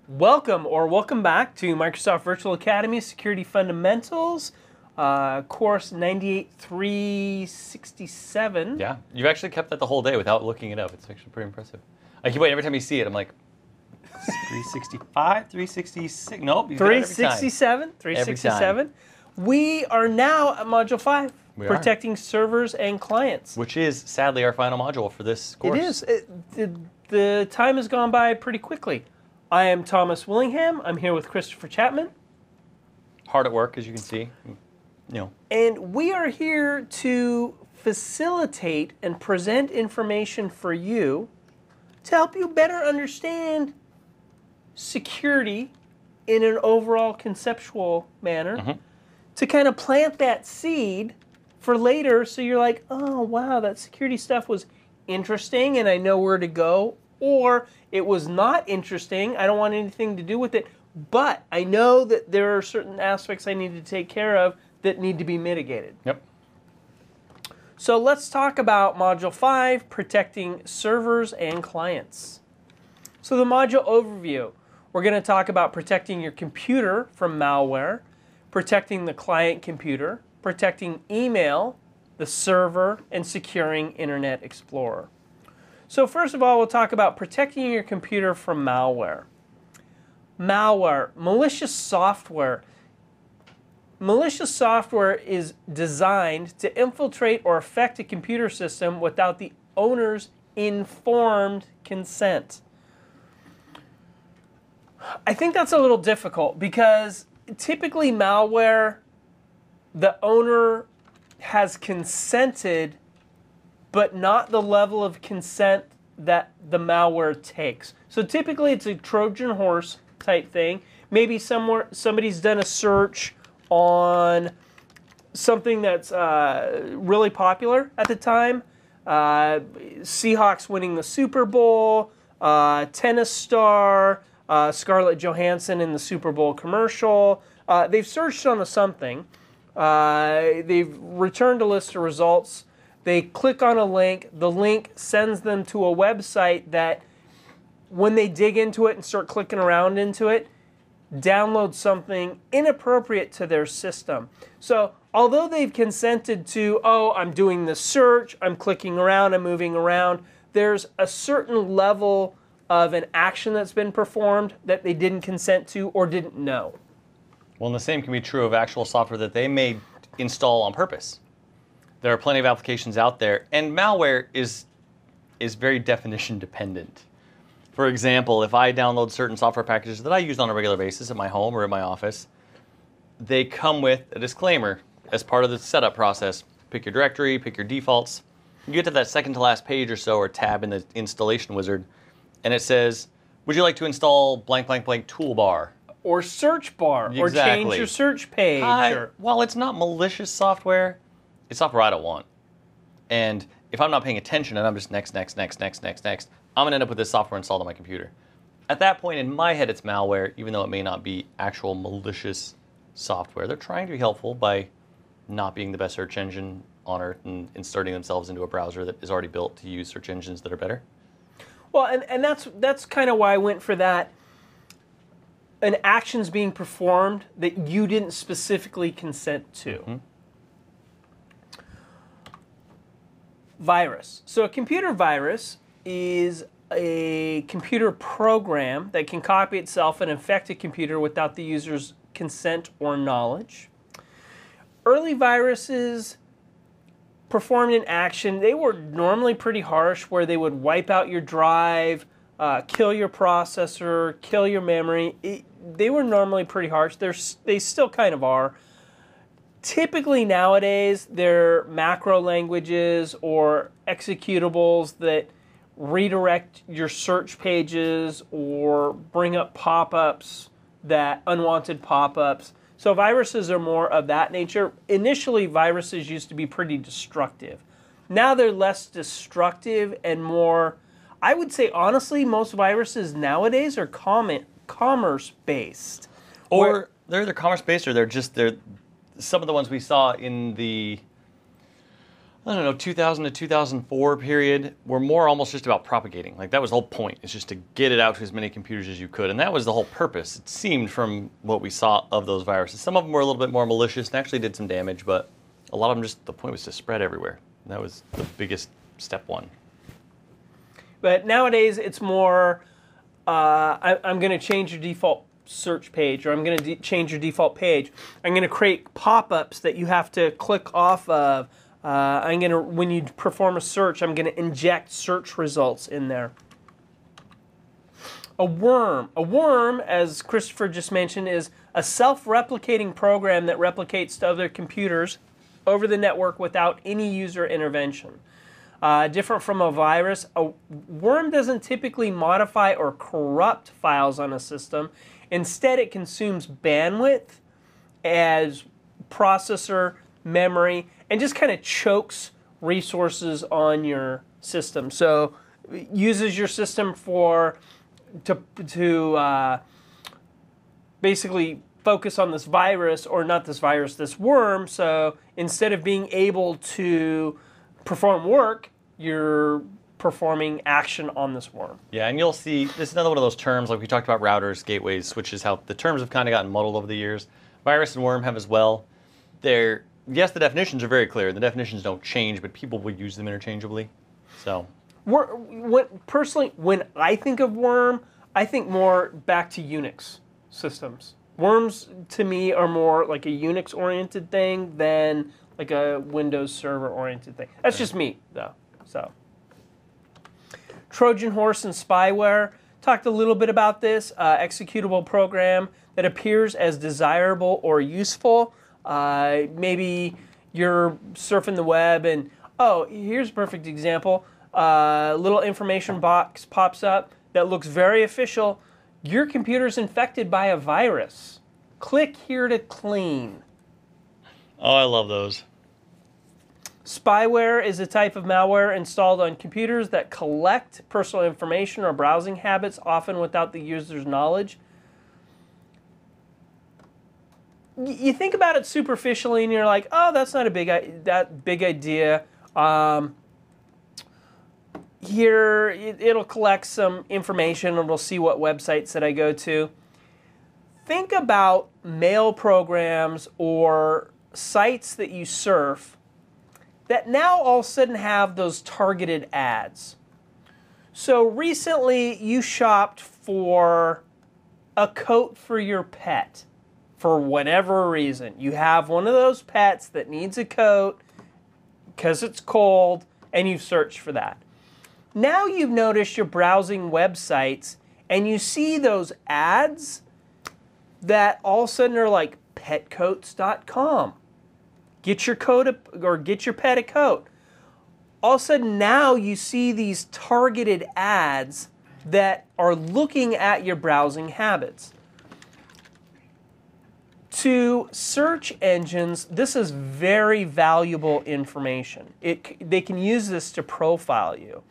Welcome back to Microsoft Virtual Academy Security Fundamentals, course 98367. Yeah, you've actually kept that the whole day without looking it up. It's actually pretty impressive. I keep waiting every time you see it. I'm like, 365, 366. Nope, you 367, 367. We are now at Module 5, protecting servers and clients. Which is, sadly, our final module for this course. It is. The time has gone by pretty quickly. I am Thomas Willingham. I'm here with Christopher Chapman. Hard at work, as you can see. And we are here to facilitate and present information for you to help you better understand security in an overall conceptual manner, to kind of plant that seed for later so you're like, oh, wow, that security stuff was interesting and I know where to go, or it was not interesting, I don't want anything to do with it, but I know that there are certain aspects I need to take care of that need to be mitigated. Yep. So let's talk about Module 5, protecting servers and clients. So the module overview, we're going to talk about protecting your computer from malware, protecting the client computer, protecting email, the server, and securing Internet Explorer. So first of all, we'll talk about protecting your computer from malware. Malware, malicious software. Malicious software is designed to infiltrate or affect a computer system without the owner's informed consent. I think that's a little difficult because typically malware, the owner has consented, but not the level of consent that the malware takes. So typically it's a Trojan horse type thing. Maybe somebody's done a search on something that's really popular at the time. Seahawks winning the Super Bowl, tennis star, Scarlett Johansson in the Super Bowl commercial. They've searched on something. They've returned a list of results. They click on a link. The link sends them to a website that, when they dig into it and start clicking around into it, download something inappropriate to their system. So although they've consented to, oh, I'm doing the search, I'm clicking around, I'm moving around, there's a certain level of an action that's been performed that they didn't consent to or didn't know. Well, and the same can be true of actual software that they may install on purpose. There are plenty of applications out there, and malware is very definition dependent. For example, if I download certain software packages that I use on a regular basis at my home or in my office, they come with a disclaimer as part of the setup process. Pick your directory, pick your defaults. You get to that second to last page or so, or tab in the installation wizard, and it says, would you like to install blank, blank, blank toolbar? Or search bar, Exactly. Or change your search page. Well, it's not malicious software. It's software I don't want. And if I'm not paying attention and I'm just next, I'm going to end up with this software installed on my computer. At that point, in my head, it's malware, even though it may not be actual malicious software. They're trying to be helpful by not being the best search engine on Earth and inserting themselves into a browser that is already built to use search engines that are better. Well, and that's kind of why I went for that. An action's being performed that you didn't specifically consent to. Virus. So a computer virus is a computer program that can copy itself and infect a computer without the user's consent or knowledge. Early viruses performed an action. They were normally pretty harsh, where they would wipe out your drive, kill your processor, kill your memory. They were normally pretty harsh. They still kind of are. Typically nowadays, they're macro languages or executables that redirect your search pages or bring up pop-ups, unwanted pop-ups. So viruses are more of that nature. Initially, viruses used to be pretty destructive. Now they're less destructive and more, I would say honestly, most viruses nowadays are commerce-based. Or they're either commerce-based or they're some of the ones we saw in the I don't know, 2000 to 2004 period were more almost just about propagating. Like that was the whole point, is just to get it out to as many computers as you could. And that was the whole purpose, it seemed, from what we saw of those viruses. Some of them were a little bit more malicious and actually did some damage, but a lot of them just, the point was to spread everywhere. And that was the biggest step one. But nowadays it's more, I'm going to change your default search page, or I'm going to change your default page. I'm going to create pop-ups that you have to click off of. I'm going to, when you perform a search, I'm going to inject search results in there. A worm, as Christopher just mentioned, is a self-replicating program that replicates to other computers over the network without any user intervention. Different from a virus, a worm doesn't typically modify or corrupt files on a system. Instead, it consumes bandwidth as processor, memory, and just kind of chokes resources on your system. So it uses your system to basically focus on this virus, or not this virus, this worm. So instead of being able to perform work, you're performing action on this worm. Yeah, and you'll see, this is another one of those terms, like we talked about routers, gateways, switches, how the terms have kind of gotten muddled over the years. Virus and worm have as well. Yes, the definitions are very clear. The definitions don't change, but people will use them interchangeably. So, personally, when I think of worm, I think more back to Unix systems. Worms, to me, are more like a Unix-oriented thing than like a Windows Server-oriented thing. That's just me, though. So, Trojan horse and spyware. Talked a little bit about this. Executable program that appears as desirable or useful. Maybe you're surfing the web and, oh, here's a perfect example. Little information box pops up that looks very official. Your computer's infected by a virus. Click here to clean. oh, I love those. Spyware is a type of malware installed on computers that collect personal information or browsing habits, often without the user's knowledge. You think about it superficially, and you're like, "Oh, that's not that big idea." Here, it'll collect some information, and we'll see what websites that I go to. Think about mail programs or sites that you surf that now all of a sudden have those targeted ads. So recently, you shopped for a coat for your pet. For whatever reason, you have one of those pets that needs a coat because it's cold, and you've searched for that. Now you've noticed you're browsing websites, and you see those ads that all of a sudden are like petcoats.com. Get your coat or get your pet a coat. All of a sudden now you see these targeted ads that are looking at your browsing habits. To search engines, this is very valuable information. They can use this to profile you.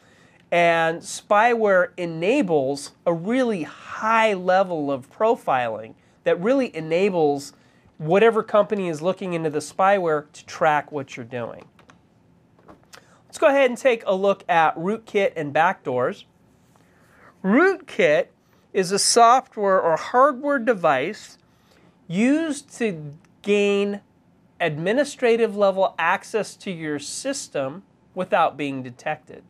And spyware enables a really high level of profiling that really enables whatever company is looking into the spyware to track what you're doing. Let's go ahead and take a look at rootkit and backdoors. Rootkit is a software or hardware device used to gain administrative level access to your system without being detected.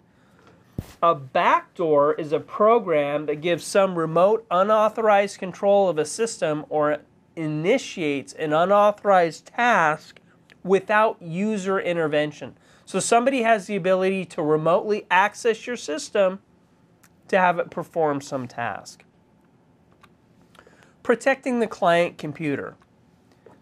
A backdoor is a program that gives some remote unauthorized control of a system or initiates an unauthorized task without user intervention. So somebody has the ability to remotely access your system to have it perform some task. Protecting the client computer.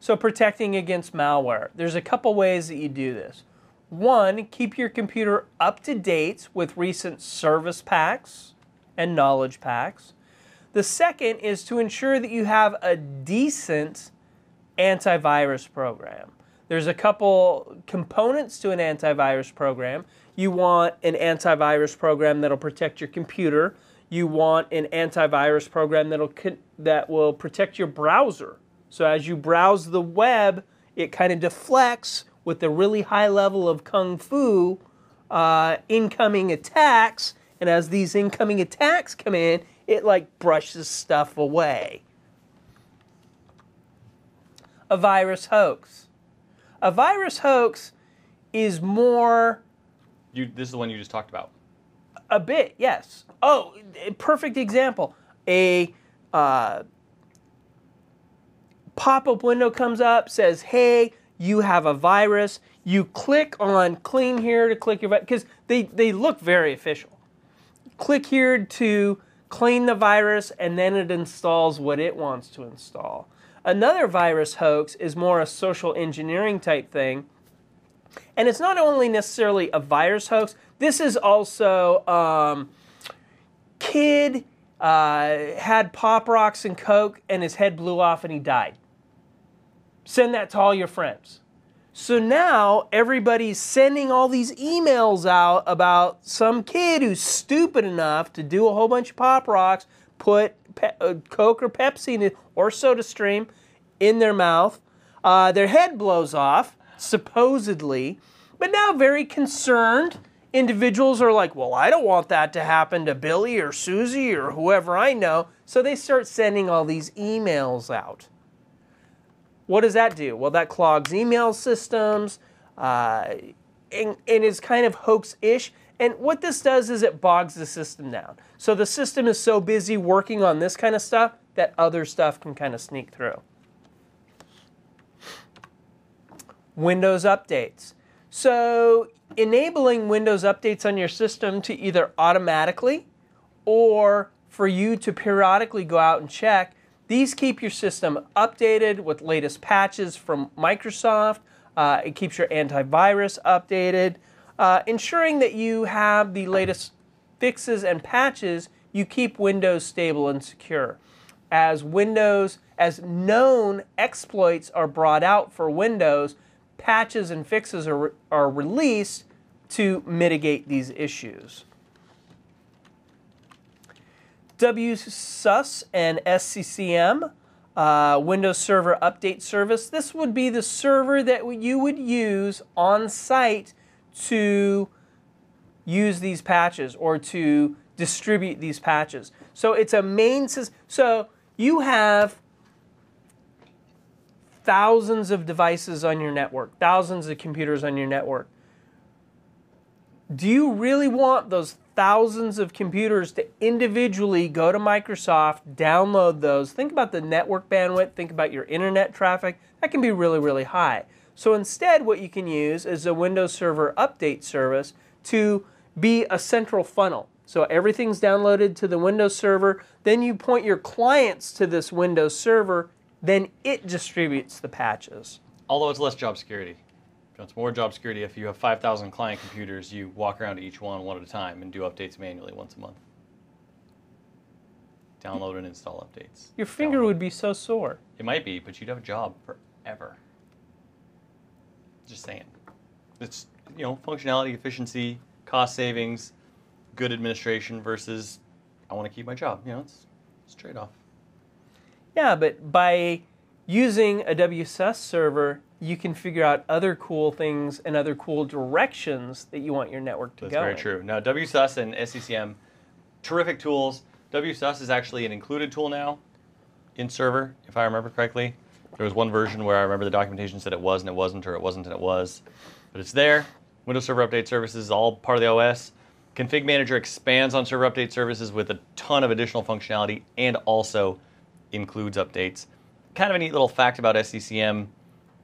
So protecting against malware. There's a couple ways that you do this. One, keep your computer up to date with recent service packs and knowledge packs. The second is to ensure that you have a decent antivirus program. There's a couple components to an antivirus program. You want an antivirus program that'll protect your computer. You want an antivirus program that will protect your browser. So as you browse the web, it kind of deflects with a really high level of kung fu incoming attacks, and as these incoming attacks come in, it like brushes stuff away. A virus hoax. A virus hoax is more... This is the one you just talked about. A bit, yes. Oh, a perfect example. A pop-up window comes up, says, hey, you have a virus. You click on clean here to click your virus, because they look very official. Click here to clean the virus, and then it installs what it wants to install. Another virus hoax is more a social engineering type thing. And it's not only necessarily a virus hoax. This is also kid had Pop Rocks and Coke and his head blew off and he died. Send that to all your friends. So now everybody's sending all these emails out about some kid who's stupid enough to do a whole bunch of Pop Rocks, put Coke or Pepsi or SodaStream in their mouth. Their head blows off, supposedly, but now very concerned individuals are like, well, I don't want that to happen to Billy or Susie or whoever I know. So they start sending all these emails out. What does that do? Well, that clogs email systems and is kind of hoax-ish. And what this does is it bogs the system down. So the system is so busy working on this kind of stuff that other stuff can kind of sneak through. Windows updates. So enabling Windows updates on your system to either automatically or for you to periodically go out and check. These keep your system updated with latest patches from Microsoft. It keeps your antivirus updated. Ensuring that you have the latest fixes and patches, you keep Windows stable and secure. As known exploits are brought out for Windows, patches and fixes are released to mitigate these issues. WSUS and SCCM, Windows Server Update Service. This would be the server that you would use on site to use these patches or to distribute these patches. So it's a main system. So you have thousands of devices on your network, thousands of computers on your network. Do you really want those thousands of computers to individually go to Microsoft, download those? Think about the network bandwidth, think about your internet traffic. That can be really, really high. So instead, what you can use is a Windows Server Update Service to be a central funnel. So everything's downloaded to the Windows Server, then you point your clients to this Windows Server, then it distributes the patches. Although it's less job security. It's more job security if you have 5,000 client computers, you walk around to each one at a time and do updates manually once a month. Download and install updates. Your finger would be so sore. It might be, but you'd have a job forever. Just saying. It's, functionality, efficiency, cost savings, good administration versus I want to keep my job. It's a trade-off. Yeah, but by using a WSUS server, you can figure out other cool things and other cool directions that you want your network to go in. That's very true. Now, WSUS and SCCM, terrific tools. WSUS is actually an included tool now in server, if I remember correctly. There was one version where I remember the documentation said it was and it wasn't, or it wasn't and it was. But it's there. Windows Server Update Services is all part of the OS. Config Manager expands on Server Update Services with a ton of additional functionality and also includes updates. Kind of a neat little fact about SCCM,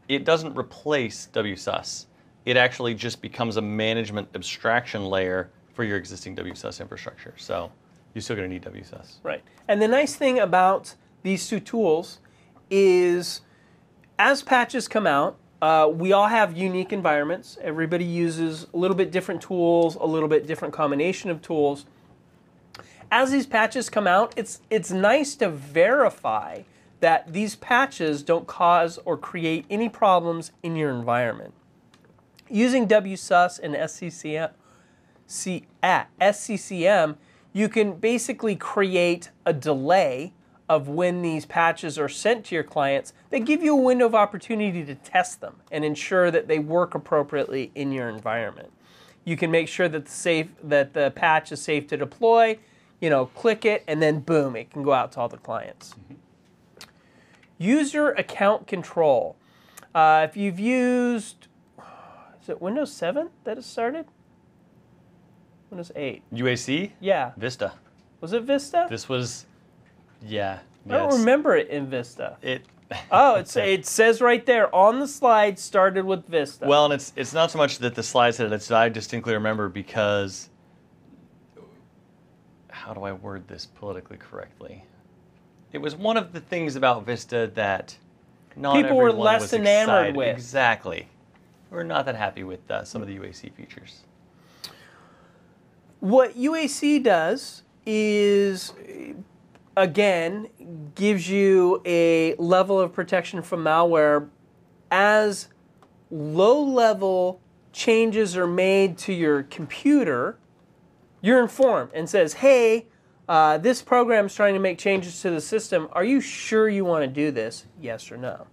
it doesn't replace WSUS. It actually just becomes a management abstraction layer for your existing WSUS infrastructure. So you're still going to need WSUS. Right. And the nice thing about these two tools is as patches come out, we all have unique environments. Everybody uses a little bit different tools, a little bit different combination of tools. As these patches come out, it's nice to verify that these patches don't cause or create any problems in your environment. Using WSUS and SCCM, you can basically create a delay of when these patches are sent to your clients, they give you a window of opportunity to test them and ensure that they work appropriately in your environment. You can make sure that the patch is safe to deploy, click it, and then boom, it can go out to all the clients. User account control. If you've used, is it Windows 7 that has started? Windows 8. UAC? Yeah. Vista. Was it Vista? This was, yeah. I don't remember it in Vista. It says right there on the slide, started with Vista. Well, and it's not so much that the slide said it, I distinctly remember because, how do I word this politically correctly? It was one of the things about Vista that not people were everyone less was enamored excited. with. Exactly. We're not that happy with some of the UAC features. What UAC does is, again, gives you a level of protection from malware as low-level changes are made to your computer. You're informed and says, hey, this program is trying to make changes to the system. Are you sure you want to do this? Yes or no.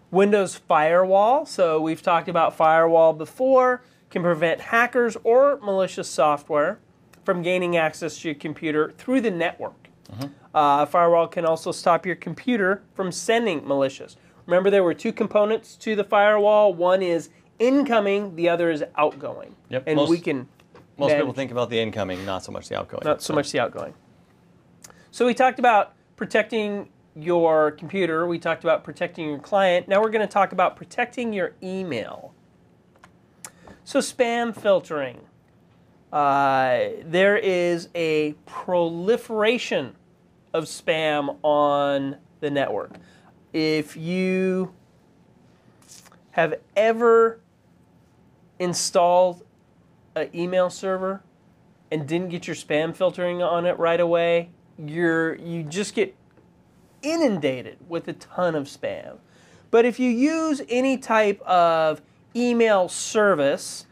Windows Firewall. So we've talked about Firewall before. Can prevent hackers or malicious software from gaining access to your computer through the network. Firewall can also stop your computer from sending malicious. Remember, there were two components to the firewall. One is incoming, the other is outgoing. Yep. And most people think about the incoming, not so much the outgoing. Not so much the outgoing. So we talked about protecting your computer. We talked about protecting your client. Now we're going to talk about protecting your email. So spam filtering. There is a proliferation of spam on the network. If you have ever installed an email server and didn't get your spam filtering on it right away, you just get inundated with a ton of spam. But if you use any type of email service,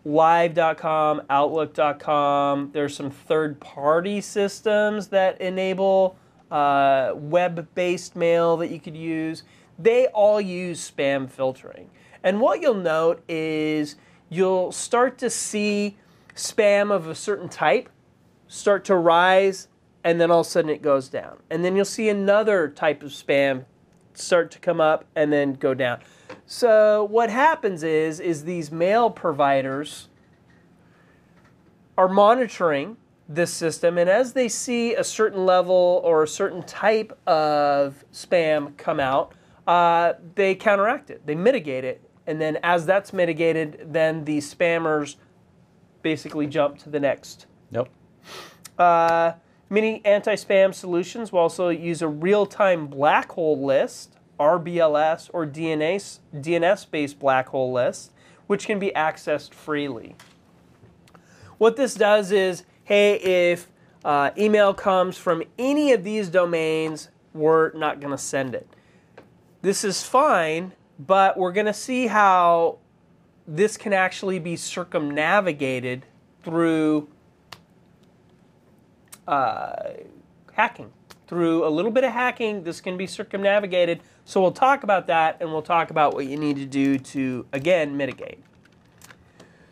Live.com, Outlook.com, there's some third-party systems that enable web-based mail that you could use. They all use spam filtering. And what you'll note is you'll start to see spam of a certain type start to rise, and then all of a sudden it goes down. And then you'll see another type of spam start to come up and then go down. So what happens is these mail providers are monitoring this system, and as they see a certain level or a certain type of spam come out, they counteract it, they mitigate it, and then as that's mitigated, then the spammers basically jump to the next. Nope. Many anti-spam solutions will also use a real-time black hole list, RBLS, or DNS-based black hole list, which can be accessed freely. What this does is, hey, if email comes from any of these domains, we're not going to send it. This is fine, but we're going to see how this can actually be circumnavigated through hacking. Through a little bit of hacking, this can be circumnavigated. So we'll talk about that, and we'll talk about what you need to do to, again, mitigate.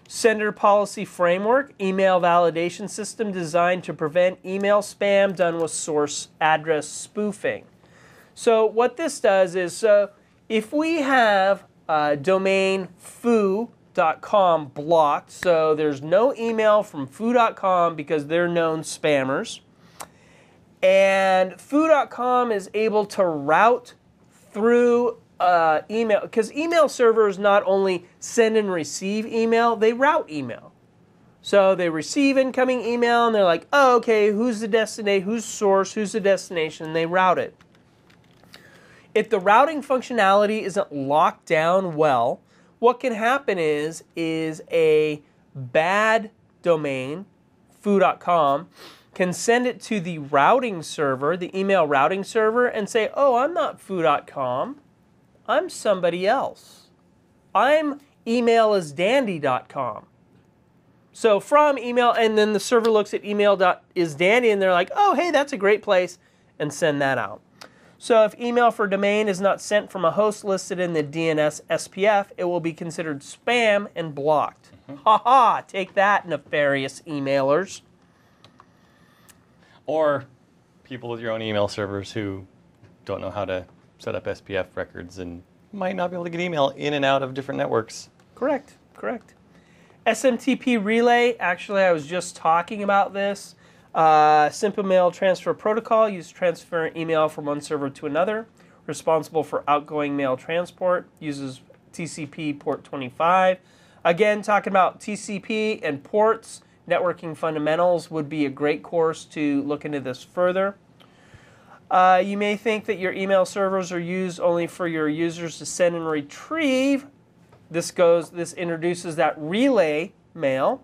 Sender Policy Framework, email validation system designed to prevent email spam done with source address spoofing. So what this does is, if we have domain foo.com blocked, so there's no email from foo.com because they're known spammers, and foo.com is able to route through email, because email servers not only send and receive email, they route email. So they receive incoming email, and they're like, oh, okay, who's the destination, who's source, who's the destination, and they route it. If the routing functionality isn't locked down well, what can happen is a bad domain, foo.com, can send it to the routing server, the email routing server, and say, oh, I'm not foo.com. I'm somebody else. I'm emailisdandy.com. So from email, and then the server looks at email.isdandy, and they're like, oh, hey, that's a great place, and send that out. So if email for domain is not sent from a host listed in the DNS SPF, it will be considered spam and blocked. Ha-ha, take that, nefarious emailers. Or people with your own email servers who don't know how to set up SPF records and might not be able to get email in and out of different networks. Correct. SMTP relay, actually I was just talking about this. Simple mail transfer protocol used to transfer email from one server to another. Responsible for outgoing mail transport. Uses TCP port 25. Again, talking about TCP and ports, networking fundamentals would be a great course to look into this further. You may think that your email servers are used only for your users to send and retrieve. This introduces that relay mail.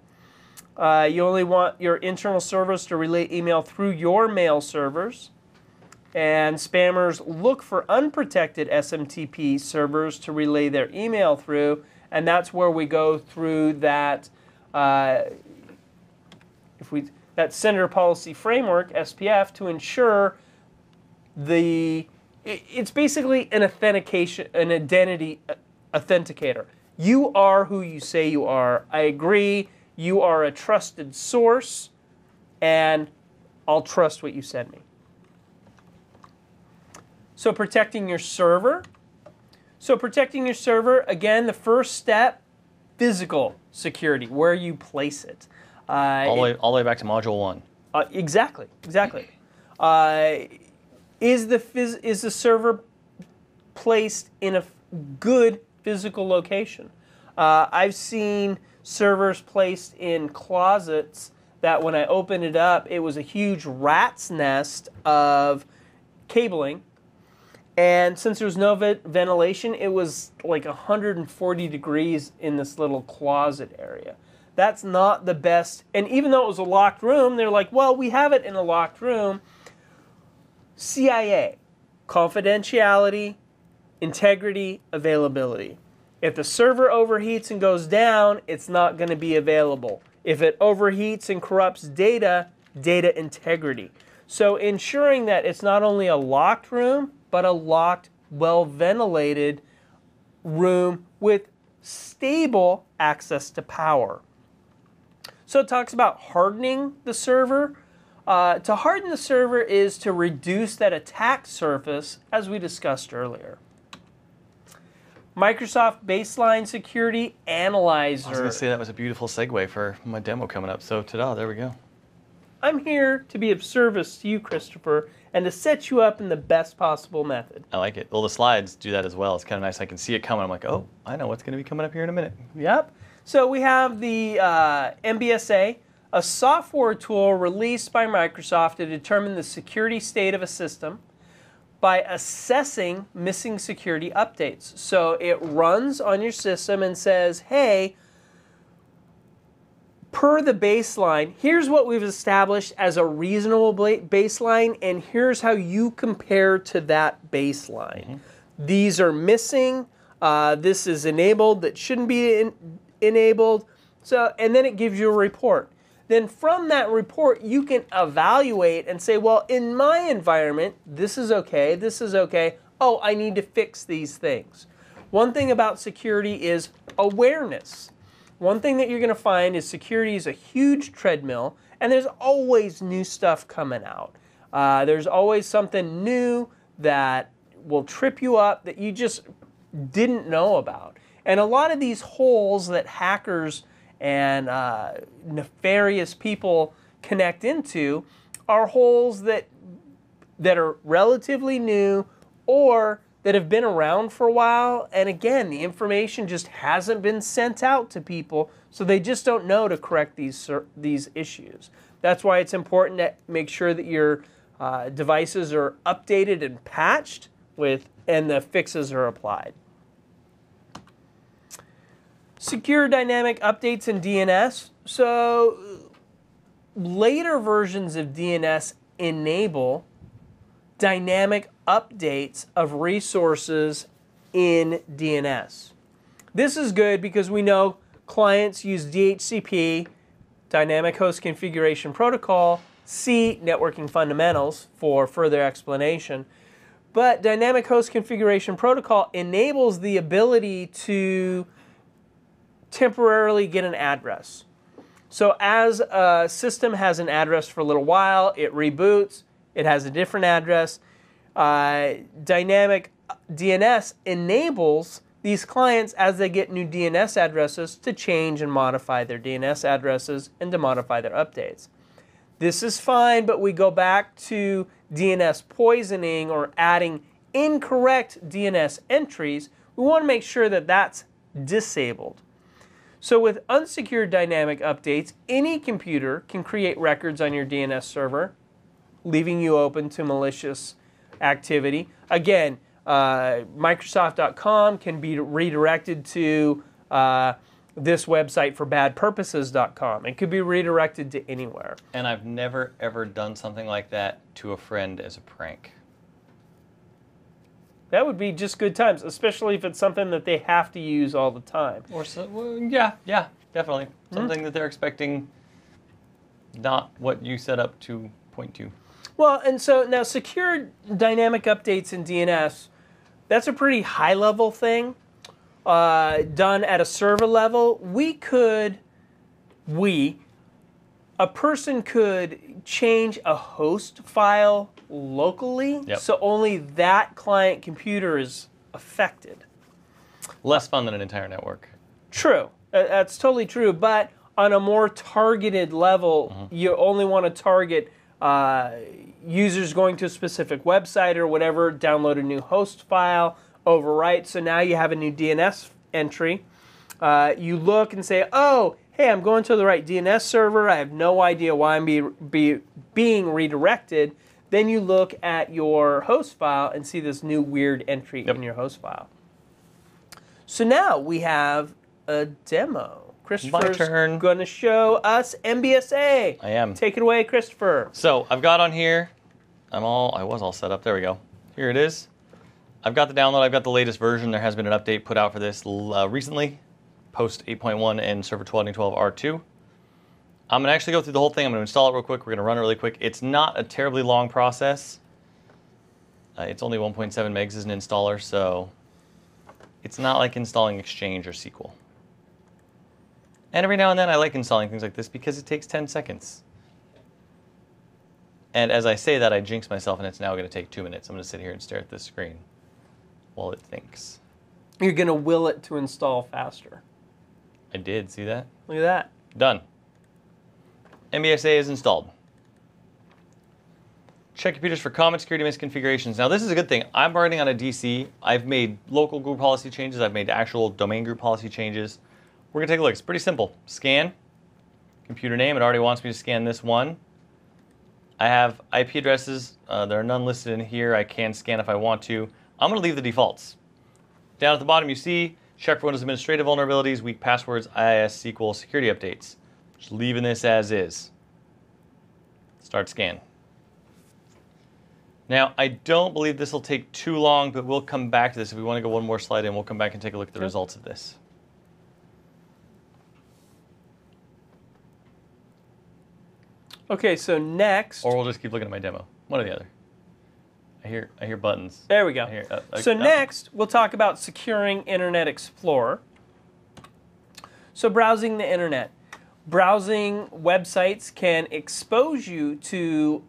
You only want your internal servers to relay email through your mail servers. And spammers look for unprotected SMTP servers to relay their email through. And that's where we go through that that sender policy framework, SPF, to ensure it's basically an identity authenticator. You are who you say you are. I agree. You are a trusted source, and I'll trust what you send me. So protecting your server. Again, the first step, physical security, where you place it. All the way back to module 1. Exactly. Is the server placed in a good physical location? I've seen servers placed in closets that when I opened it up, it was a huge rat's nest of cabling. And since there was no ventilation, it was like 140 degrees in this little closet area. That's not the best. And even though it was a locked room, they're like, well, we have it in a locked room. CIA, confidentiality, integrity, availability. If the server overheats and goes down, it's not going to be available. If it overheats and corrupts data, data integrity. So ensuring that it's not only a locked room, but a locked, well-ventilated room with stable access to power. So it talks about hardening the server. To harden the server is to reduce that attack surface, as we discussed earlier. Microsoft Baseline Security Analyzer. I was going to say that was a beautiful segue for my demo coming up. So ta-da, there we go. I'm here to be of service to you, Christopher, and to set you up in the best possible method. I like it. Well, the slides do that as well. It's kind of nice. I can see it coming. I'm like, oh, I know what's going to be coming up here in a minute. Yep. So we have the MBSA, a software tool released by Microsoft to determine the security state of a system by assessing missing security updates. So it runs on your system and says, hey, per the baseline, here's what we've established as a reasonable baseline, and here's how you compare to that baseline. Mm-hmm. These are missing. This is enabled that shouldn't be enabled. So, and then it gives you a report. Then from that report, you can evaluate and say, well, in my environment, this is okay, this is okay. Oh, I need to fix these things. One thing about security is awareness. One thing that you're going to find is security is a huge treadmill, and there's always new stuff coming out. There's always something new that will trip you up that you just didn't know about. And a lot of these holes that hackers and nefarious people connect into are holes that are relatively new or that have been around for a while, and again, the information just hasn't been sent out to people, so they just don't know to correct these issues. That's why it's important to make sure that your devices are updated and patched and the fixes are applied. Secure dynamic updates in DNS. So later versions of DNS enable dynamic updates of resources in DNS. This is good because we know clients use DHCP Dynamic Host Configuration Protocol. See Networking Fundamentals for further explanation. But Dynamic Host Configuration Protocol enables the ability to temporarily get an address. So as a system has an address for a little while, it reboots, it has a different address. Dynamic DNS enables these clients, as they get new DNS addresses, to change and modify their DNS addresses and to modify their updates. This is fine, but we go back to DNS poisoning or adding incorrect DNS entries. We want to make sure that that's disabled. So with unsecured dynamic updates, any computer can create records on your DNS server, leaving you open to malicious activity. Again, Microsoft.com can be redirected to this website for badpurposes.com. It could be redirected to anywhere. And I've never, ever done something like that to a friend as a prank. That would be just good times, especially if it's something that they have to use all the time. Or so, well, yeah, definitely. Something that they're expecting, not what you set up to point to. Well, and so now secure dynamic updates in DNS, that's a pretty high-level thing. Done at a server level. A person could change a host file locally, so only that client computer is affected. Less fun than an entire network. True. That's totally true, but on a more targeted level, you only want to target users going to a specific website or whatever, download a new host file, overwrite. So now you have a new DNS entry. You look and say, oh, hey, I'm going to the right DNS server. I have no idea why I'm being redirected. Then you look at your host file and see this new weird entry in your host file. So now we have a demo. Christopher's going to show us MBSA. I am. Take it away, Christopher. So I've got on here, I was all set up. There we go. Here it is. I've got the download. I've got the latest version. There has been an update put out for this recently, post 8.1 and server 12.12 R2. I'm going to actually go through the whole thing. I'm going to install it real quick. We're going to run it really quick. It's not a terribly long process. It's only 1.7 megs as an installer, so it's not like installing Exchange or SQL. And every now and then I like installing things like this because it takes 10 seconds. And as I say that, I jinx myself, and it's now going to take 2 minutes. I'm going to sit here and stare at this screen while it thinks. You're going to will it to install faster. I did. See that? Look at that. Done. MBSA is installed. Check computers for common security misconfigurations. Now, this is a good thing. I'm running on a DC. I've made local group policy changes. I've made actual domain group policy changes. We're going to take a look. It's pretty simple. Scan. Computer name. It already wants me to scan this one. I have IP addresses. There are none listed in here. I can scan if I want to. I'm going to leave the defaults. Down at the bottom, you see check for Windows administrative vulnerabilities, weak passwords, IIS, SQL, security updates. Just leaving this as is. Start scan. Now, I don't believe this will take too long, but we'll come back to this. If we want to go one more slide in, we'll come back and take a look at the results of this. Okay, so next... Or we'll just keep looking at my demo. One or the other. I hear buttons. There we go. Next, we'll talk about securing Internet Explorer. So browsing the internet. Browsing websites can expose you to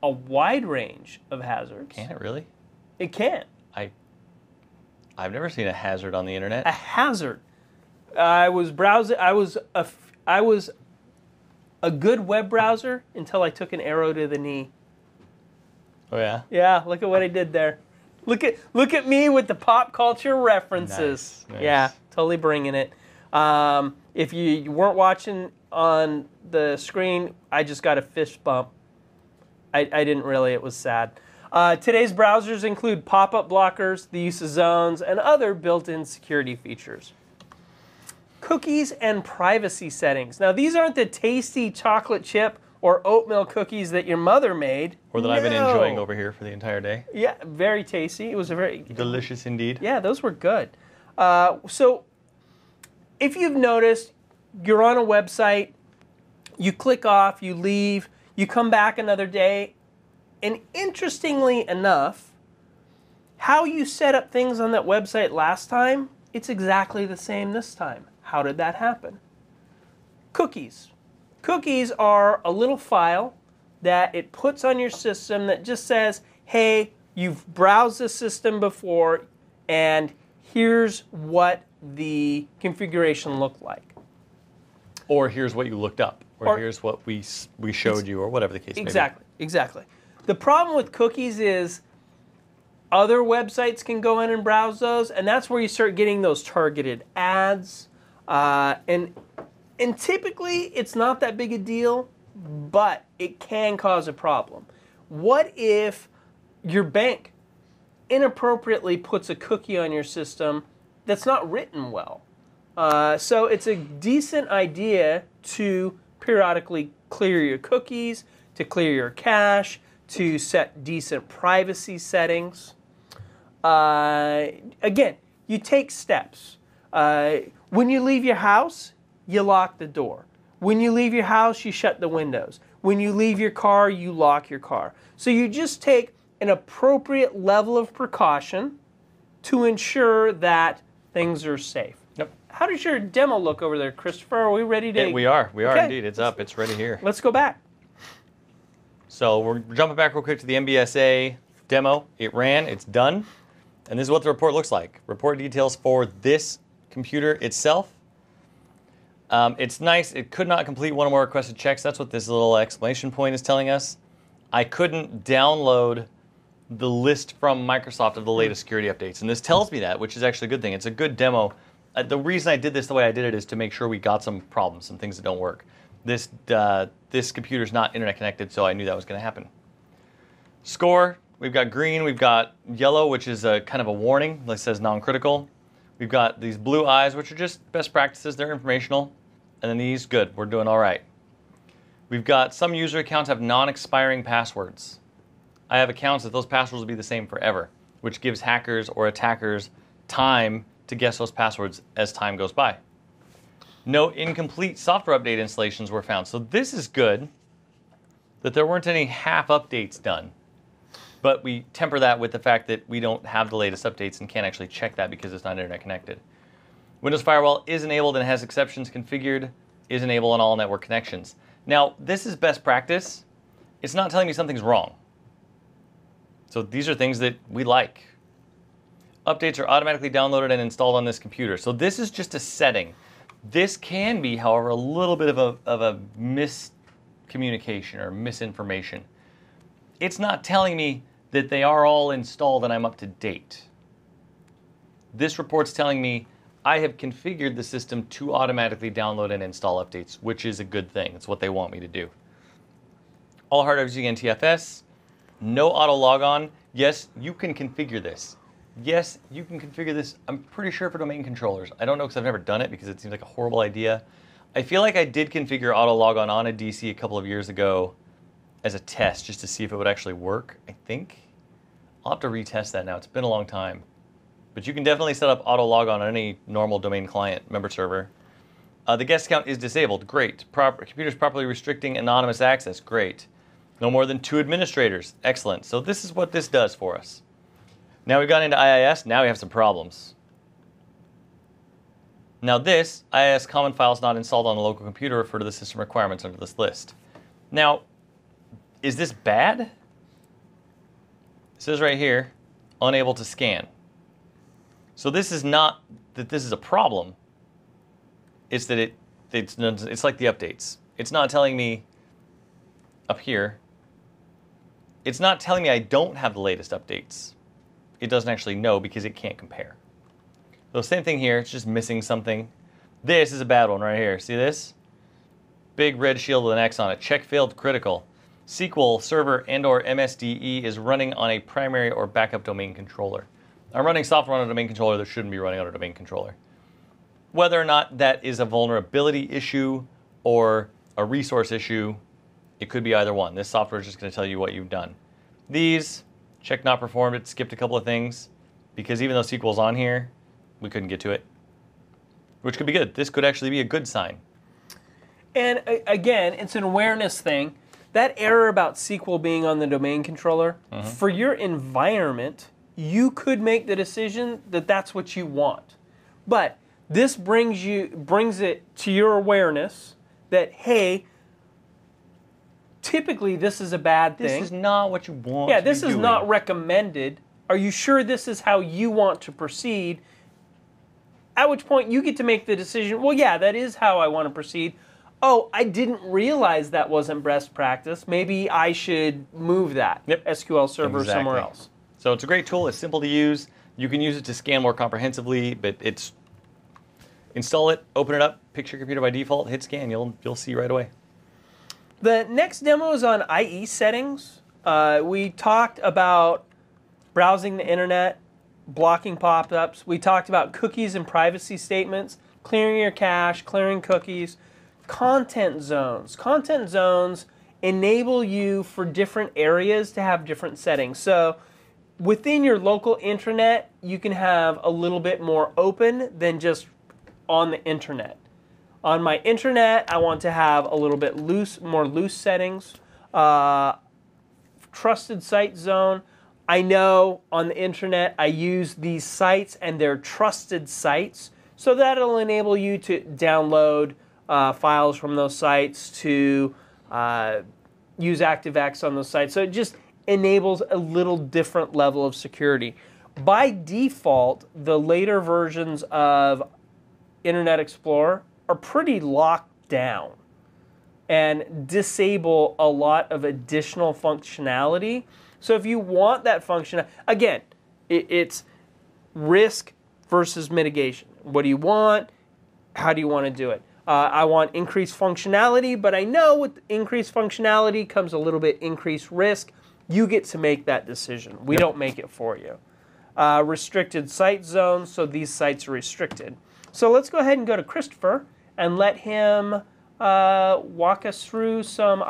a wide range of hazards. Can it really? It can. I've never seen a hazard on the internet. A hazard. I was browsing. I was a good web browser until I took an arrow to the knee. Oh yeah. Yeah. Look at what I did there. Look at me with the pop culture references. Nice. Yeah, totally bringing it. If you weren't watching on the screen, I just got a fist bump. I didn't really. It was sad. Today's browsers include pop-up blockers, the use of zones, and other built-in security features. Cookies and privacy settings. Now, these aren't the tasty chocolate chip or oatmeal cookies that your mother made. Or that I've been enjoying over here for the entire day. Yeah, very tasty. It was a very... delicious indeed. Yeah, those were good. So, if you've noticed, you're on a website, You click off, you leave, you come back another day, and interestingly enough, how you set up things on that website last time, it's exactly the same this time. How did that happen? Cookies. Cookies are a little file that it puts on your system that just says, hey, you've browsed the system before, and here's what the configuration looked like. Or here's what you looked up. Or here's what we showed you, or whatever the case may be. Exactly. The problem with cookies is other websites can go in and browse those, and that's where you start getting those targeted ads. And typically, it's not that big a deal, but it can cause a problem. What if your bank inappropriately puts a cookie on your system that's not written well? So it's a decent idea to periodically clear your cookies, to clear your cache, to set decent privacy settings. Again, you take steps. When you leave your house, you lock the door. When you leave your house, you shut the windows. When you leave your car, you lock your car. So you just take an appropriate level of precaution to ensure that things are safe. Yep. How does your demo look over there, Christopher? Are we ready to... We are Okay. indeed. It's up. It's ready here. Let's go back. So we're jumping back real quick to the MBSA demo. It ran. It's done. And this is what the report looks like. Report details for this computer itself. It's nice. It could not complete one or more requested checks. That's what this little exclamation point is telling us. I couldn't download the list from Microsoft of the latest security updates. And this tells me that, which is actually a good thing. It's a good demo. The reason I did this the way I did it is to make sure we got some problems, some things that don't work. This computer's not internet connected, so I knew that was going to happen. Score, we've got green, we've got yellow, which is a kind of a warning that says non-critical. We've got these blue eyes, which are just best practices. They're informational. And then these, good, we're doing all right. We've got some user accounts have non-expiring passwords. I have accounts that those passwords will be the same forever, which gives hackers or attackers time to guess those passwords as time goes by. No incomplete software update installations were found. So this is good that there weren't any half updates done. But we temper that with the fact that we don't have the latest updates and can't actually check that because it's not internet connected. Windows Firewall is enabled and has exceptions configured, is enabled on all network connections. Now, this is best practice. It's not telling me something's wrong. So these are things that we like. Updates are automatically downloaded and installed on this computer. So this is just a setting. This can be, however, a little bit of a miscommunication or misinformation. It's not telling me that they are all installed and I'm up to date. This report's telling me I have configured the system to automatically download and install updates, which is a good thing. It's what they want me to do. All hard drives using NTFS. No auto logon. Yes, you can configure this. Yes, you can configure this. I'm pretty sure for domain controllers. I don't know because I've never done it because it seems like a horrible idea. I feel like I did configure auto logon on a DC a couple of years ago as a test just to see if it would actually work, I think. I'll have to retest that now. It's been a long time. But you can definitely set up auto logon on any normal domain client member server. The guest account is disabled. Great. Computers properly restricting anonymous access. Great. No more than 2 administrators. Excellent. So this is what this does for us. Now we've gone into IIS. Now we have some problems. Now this, IIS common files not installed on the local computer refer to the system requirements under this list. Now, is this bad? It says right here, unable to scan. So this is not that this is a problem. It's that it's like the updates. It's not telling me up here. It's not telling me I don't have the latest updates. It doesn't actually know because it can't compare. So same thing here. It's just missing something. This is a bad one right here. See this? Big red shield with an X on it. Check failed critical. SQL Server and/or MSDE is running on a primary or backup domain controller. I'm running software on a domain controller that shouldn't be running on a domain controller. Whether or not that is a vulnerability issue or a resource issue, it could be either one. This software is just going to tell you what you've done. These, check not performed, it skipped a couple of things because even though SQL's on here, we couldn't get to it, which could be good. This could actually be a good sign. And again, it's an awareness thing. That error about SQL being on the domain controller, for your environment, you could make the decision that that's what you want. But this brings it to your awareness that, hey, typically this is a bad thing. This is not what you want. Yeah, to be this is doing. not recommended. Are you sure this is how you want to proceed? At which point you get to make the decision, well, yeah, that is how I want to proceed. Oh, I didn't realize that wasn't best practice. Maybe I should move that SQL Server somewhere else. So it's a great tool. It's simple to use. You can use it to scan more comprehensively, but it's install it, open it up, pick your computer by default, hit scan. You'll see right away. The next demo is on IE settings. We talked about browsing the internet, blocking pop-ups. We talked about cookies and privacy statements, clearing your cache, clearing cookies. Content zones. Content zones enable you for different areas to have different settings. So within your local intranet, you can have a little bit more open than just on the internet. On my intranet, I want to have a little bit more loose settings. Trusted site zone. I know on the internet I use these sites and they're trusted sites, so that'll enable you to download files from those sites, to use ActiveX on those sites. So it just enables a little different level of security. By default, the later versions of Internet Explorer are pretty locked down and disable a lot of additional functionality. So if you want that function, again, it's risk versus mitigation. What do you want? How do you want to do it? I want increased functionality, but I know with increased functionality comes a little bit increased risk. You get to make that decision. We don't make it for you. Restricted site zones, so these sites are restricted. So let's go ahead and go to Christopher and let him walk us through some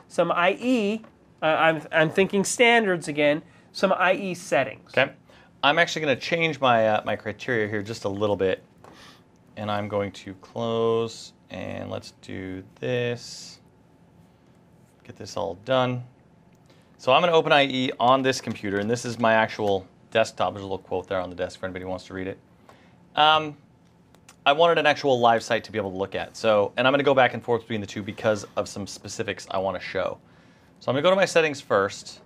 some IE. I'm thinking standards again. Some IE settings. Okay, I'm actually going to change my my criteria here just a little bit, and I'm going to close and let's do this. Get this all done. So I'm going to open IE on this computer, and this is my actual desktop. There's a little quote there on the desk for anybody who wants to read it. I wanted an actual live site to be able to look at. So, and I'm going to go back and forth between the two because of some specifics I want to show. So I'm going to go to my settings first.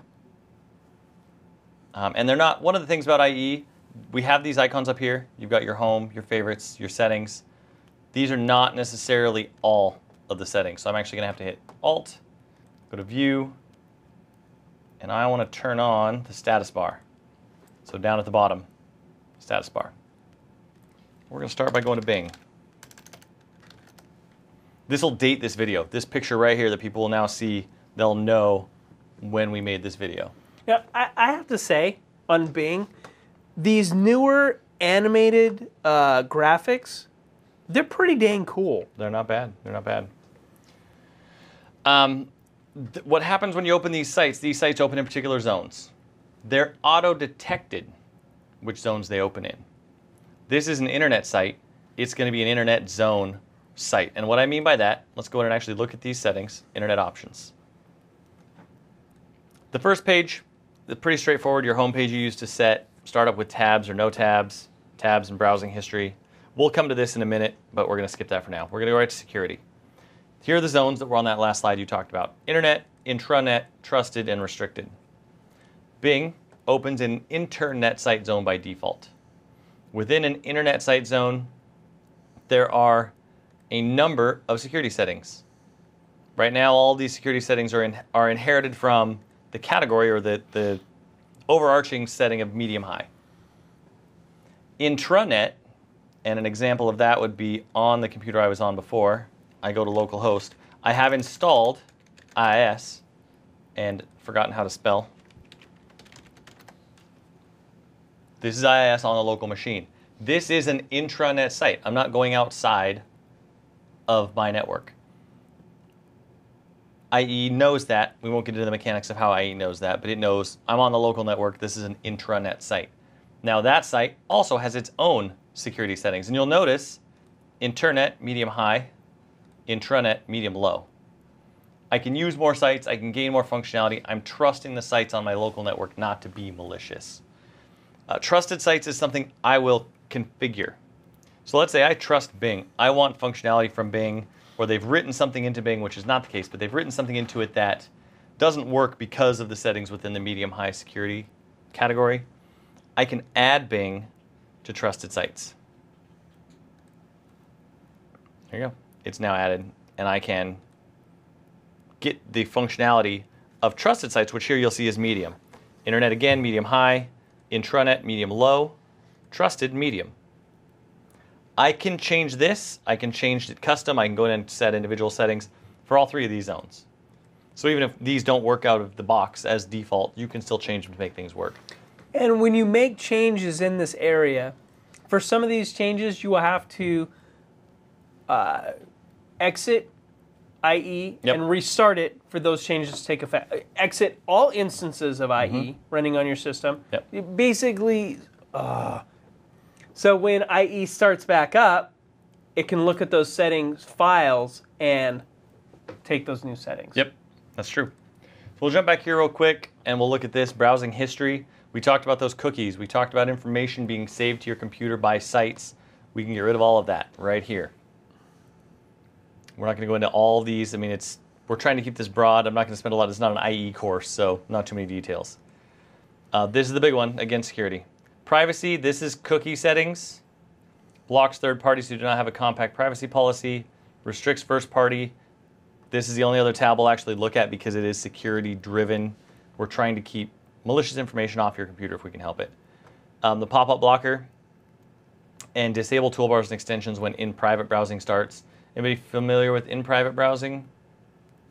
And they're not, one of the things about IE, we have these icons up here. You've got your home, your favorites, your settings. These are not necessarily all of the settings. So I'm actually going to have to hit Alt, go to View, and I want to turn on the status bar. So down at the bottom, status bar. We're going to start by going to Bing. This will date this video. This picture right here that people will now see, they'll know when we made this video. Yeah, I have to say, on Bing, these newer animated graphics, they're pretty dang cool. They're not bad. They're not bad. What happens when you open these sites open in particular zones. They're auto-detected which zones they open in. This is an internet site. It's going to be an internet zone site. And what I mean by that, let's go ahead and actually look at these settings, internet options. The first page, pretty straightforward. Your home page you use to set, start up with tabs or no tabs, tabs and browsing history. We'll come to this in a minute, but we're going to skip that for now. We're going to go right to security. Here are the zones that were on that last slide you talked about. Internet, intranet, trusted, and restricted. Bing opens an internet site zone by default. Within an internet site zone, there are a number of security settings. Right now, all these security settings are inherited from the category or the overarching setting of medium-high. Intranet, and an example of that would be on the computer I was on before. I go to localhost. I have installed IIS and forgotten how to spell. This is IIS on a local machine. This is an intranet site. I'm not going outside of my network. IE knows that. We won't get into the mechanics of how IE knows that, but it knows I'm on the local network. This is an intranet site. Now that site also has its own security settings. And you'll notice internet, medium, high, intranet, medium, low. I can use more sites, I can gain more functionality. I'm trusting the sites on my local network not to be malicious. Trusted sites is something I will configure. So let's say I trust Bing. I want functionality from Bing, or they've written something into Bing, which is not the case, but they've written something into it that doesn't work because of the settings within the medium-high security category. I can add Bing to trusted sites. There you go. It's now added, and I can get the functionality of trusted sites, which here you'll see is medium. Internet, again, medium high. Intranet, medium low. Trusted, medium. I can change this. I can change it custom. I can go in and set individual settings for all three of these zones. So even if these don't work out of the box as default, you can still change them to make things work. And when you make changes in this area, for some of these changes, you will have to exit IE and restart it for those changes to take effect. Exit all instances of IE running on your system. Basically, so when IE starts back up, it can look at those settings files and take those new settings. Yep, that's true. So we'll jump back here real quick and we'll look at this browsing history. We talked about those cookies. We talked about information being saved to your computer by sites. We can get rid of all of that right here. We're not going to go into all of these. I mean, we're trying to keep this broad. I'm not going to spend a lot. It's not an IE course, so not too many details. This is the big one, again, security. Privacy, this is cookie settings. Blocks third parties who do not have a compact privacy policy. Restricts first party. This is the only other tab we'll actually look at because it is security driven. We're trying to keep malicious information off your computer if we can help it. The pop-up blocker and disable toolbars and extensions when in private browsing starts. Anybody familiar with in private browsing?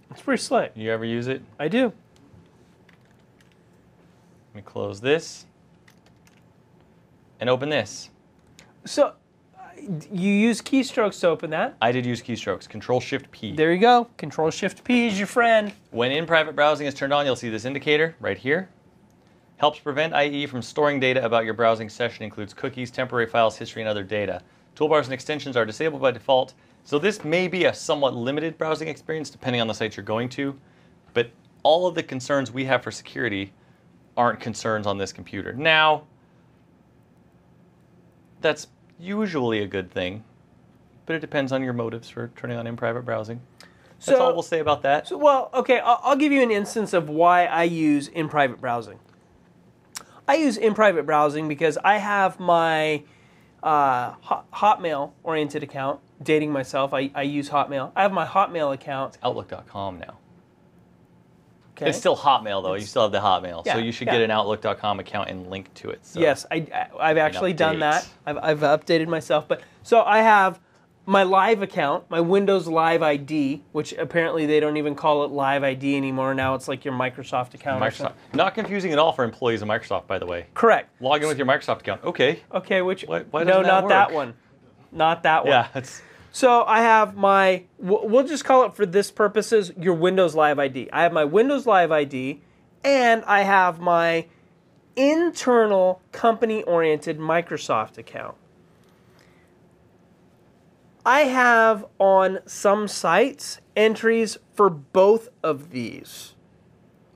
It's pretty slick. You ever use it? I do. Let me close this and open this. So you use keystrokes to open that. I did use keystrokes. Control-Shift-P. There you go. Control-Shift-P is your friend. When in private browsing is turned on, you'll see this indicator right here. Helps prevent IE from storing data about your browsing session. Includes cookies, temporary files, history, and other data. Toolbars and extensions are disabled by default. So this may be a somewhat limited browsing experience depending on the site you're going to, but all of the concerns we have for security aren't concerns on this computer. Now, that's usually a good thing, but it depends on your motives for turning on in private browsing. That's all we'll say about that. So, well, okay, I'll give you an instance of why I use in private browsing. I use in private browsing because I have my Hotmail-oriented account. Dating myself, I use Hotmail. I have my Hotmail account. It's Outlook.com now. Okay. It's still Hotmail, though. You still have the Hotmail. Yeah, so you should get an Outlook.com account and link to it. So yes, I've actually done that. I've updated myself. But so I have my Live account, my Windows Live ID, which apparently they don't even call it Live ID anymore. Now it's like your Microsoft account. Microsoft. Not confusing at all for employees of Microsoft, by the way. Correct. Log in with your Microsoft account. Okay. Okay, which... Why no, doesn't not that that work? one. Not that one. Yeah, it's... So I have my, we'll just call it for this purposes, your Windows Live ID. I have my Windows Live ID, and I have my internal company-oriented Microsoft account. I have on some sites entries for both of these.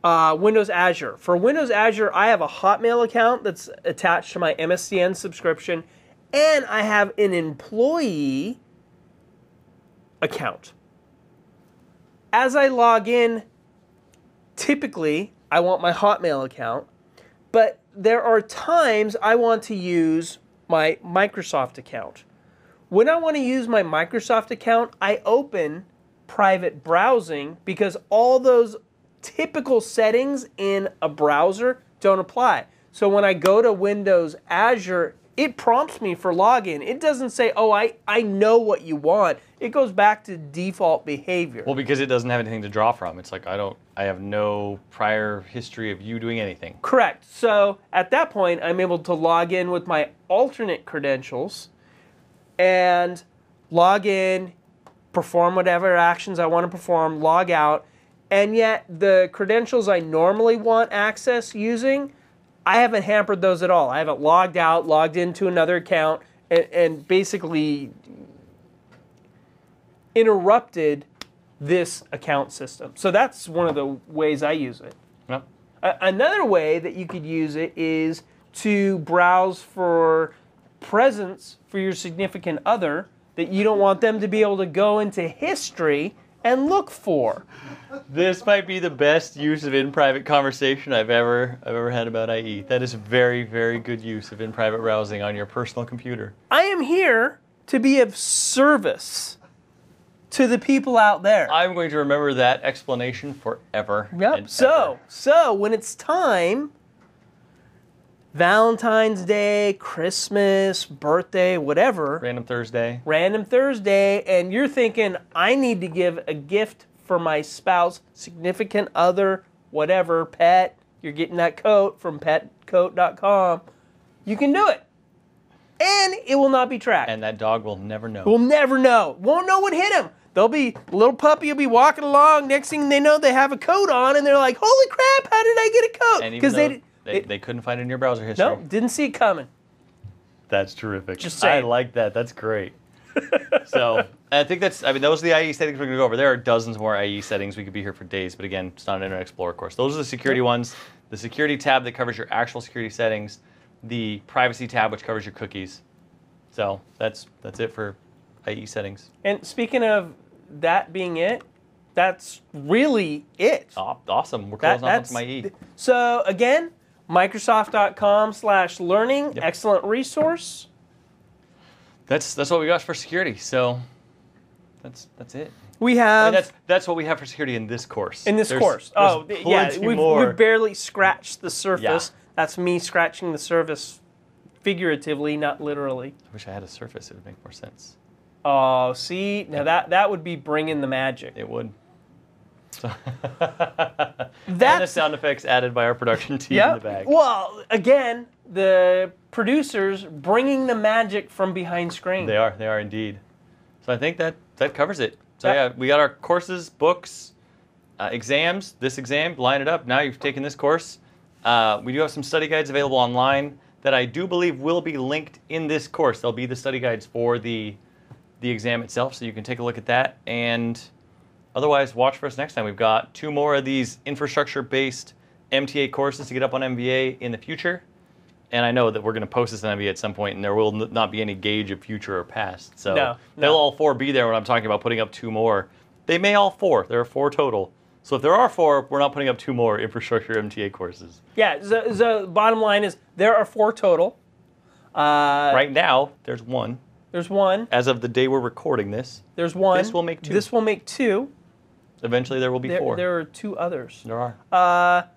Windows Azure. For Windows Azure, I have a Hotmail account that's attached to my MSDN subscription, and I have an employee account. As I log in, typically I want my Hotmail account, but there are times I want to use my Microsoft account. When I want to use my Microsoft account, I open private browsing because all those typical settings in a browser don't apply. So when I go to Windows Azure, it prompts me for login. It doesn't say, oh, I know what you want. It goes back to default behavior. Well, because it doesn't have anything to draw from. It's like, I have no prior history of you doing anything. Correct. So at that point, I'm able to log in with my alternate credentials and log in, perform whatever actions I want to perform, log out, and yet the credentials I normally want access using, I haven't hampered those at all. I haven't logged out, logged into another account, and basically interrupted this account system. So that's one of the ways I use it. Yep. Another way that you could use it is to browse for presents for your significant other that you don't want them to be able to go into history and look for. This might be the best use of in-private conversation I've ever had about IE. That is very, very good use of in-private browsing on your personal computer. I am here to be of service to the people out there. I'm going to remember that explanation forever. Yep. And So ever. when it's time, Valentine's Day, Christmas, birthday, whatever, Random Thursday. and you're thinking, I need to give a gift for my spouse, significant other, whatever, pet, you're getting that coat from petcoat.com, you can do it. And it will not be tracked. And that dog will never know. We'll never know. Won't know what hit him. They'll be, little puppy will be walking along. Next thing they know, they have a coat on, and they're like, holy crap, how did I get a coat? And even though they couldn't find it in your browser history. No, didn't see it coming. That's terrific. Just saying. I like that. That's great. So I think those are the IE settings we're going to go over. There are dozens more IE settings. We could be here for days, but again, it's not an Internet Explorer course. Those are the security ones. The security tab that covers your actual security settings. The privacy tab, which covers your cookies. So that's it for IE settings. And speaking of that being it, that's really it. Awesome. We're closing off on some IE. So again, Microsoft.com/learning, Yep. excellent resource. That's what we got for security. So that's it. We I have mean, that's what we have for security in this course. in this There's course. Oh, yeah, plenty we've more. barely scratched the surface. Yeah. That's me scratching the surface figuratively, not literally. I wish I had a surface. It would make more sense. Oh, see, now that would be bringing the magic. It would. So and the sound effects added by our production team in the back. Well, again, the producers bringing the magic from behind screen. They are indeed. So I think that covers it. So yeah, we got our courses, books, exams. This exam, line it up. Now you've taken this course. We do have some study guides available online that I do believe will be linked in this course. They'll be the study guides for the exam itself, so you can take a look at that. And otherwise, watch for us next time. We've got 2 more of these infrastructure-based MTA courses to get up on MVA in the future. And I know that we're going to post this on MVA at some point, and there will not be any gauge of future or past. So they'll all 4 be there when I'm talking about putting up 2 more. They may all 4. There are 4 total. So if there are 4, we're not putting up 2 more infrastructure MTA courses. Yeah, the bottom line is there are 4 total. Right now, there's 1. There's 1. As of the day we're recording this. There's 1. This will make 2. This will make 2. Eventually there will be 4. There are 2 others. There are.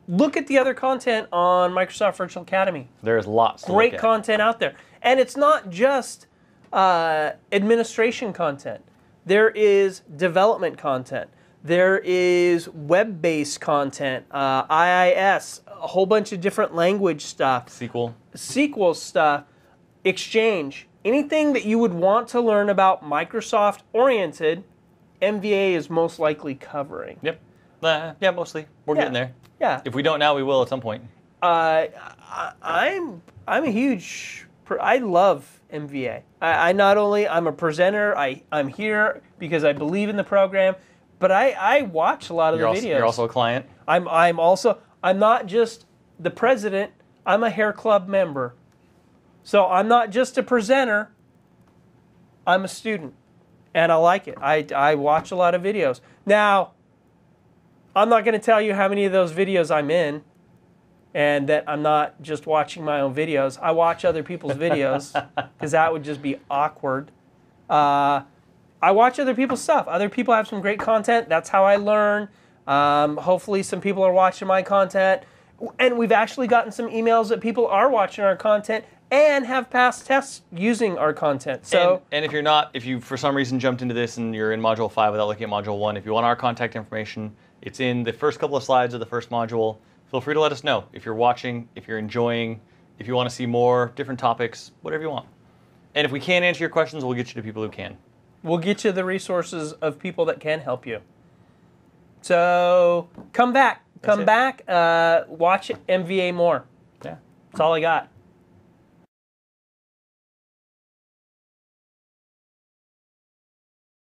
Look at the other content on Microsoft Virtual Academy. There's lots to Great look at. content out there. And it's not just administration content. There is development content. There is web-based content, IIS, a whole bunch of different language stuff. SQL stuff, Exchange. Anything that you would want to learn about Microsoft-oriented, MVA is most likely covering. Yep. Yeah, mostly. We're getting there. Yeah. If we don't now, we will at some point. I'm a huge. I love MVA. I'm a presenter. I'm here because I believe in the program, but I watch a lot of the videos. You're also a client. I'm not just the president. I'm a hair club member, so I'm not just a presenter. I'm a student, and I like it. I watch a lot of videos. Now, I'm not going to tell you how many of those videos I'm in, and that I'm not just watching my own videos. I watch other people's videos because that would just be awkward. I watch other people's stuff. Other people have some great content. That's how I learn. Hopefully some people are watching my content. And we've actually gotten some emails that people are watching our content and have passed tests using our content. So, and if you for some reason jumped into this and you're in Module 5 without looking at Module 1, if you want our contact information, it's in the first couple of slides of the first module. Feel free to let us know if you're watching, if you're enjoying, if you want to see more, different topics, whatever you want. And if we can't answer your questions, we'll get you to people who can. We'll get you the resources of people that can help you. So come back. Watch MVA more. Yeah. That's all I got.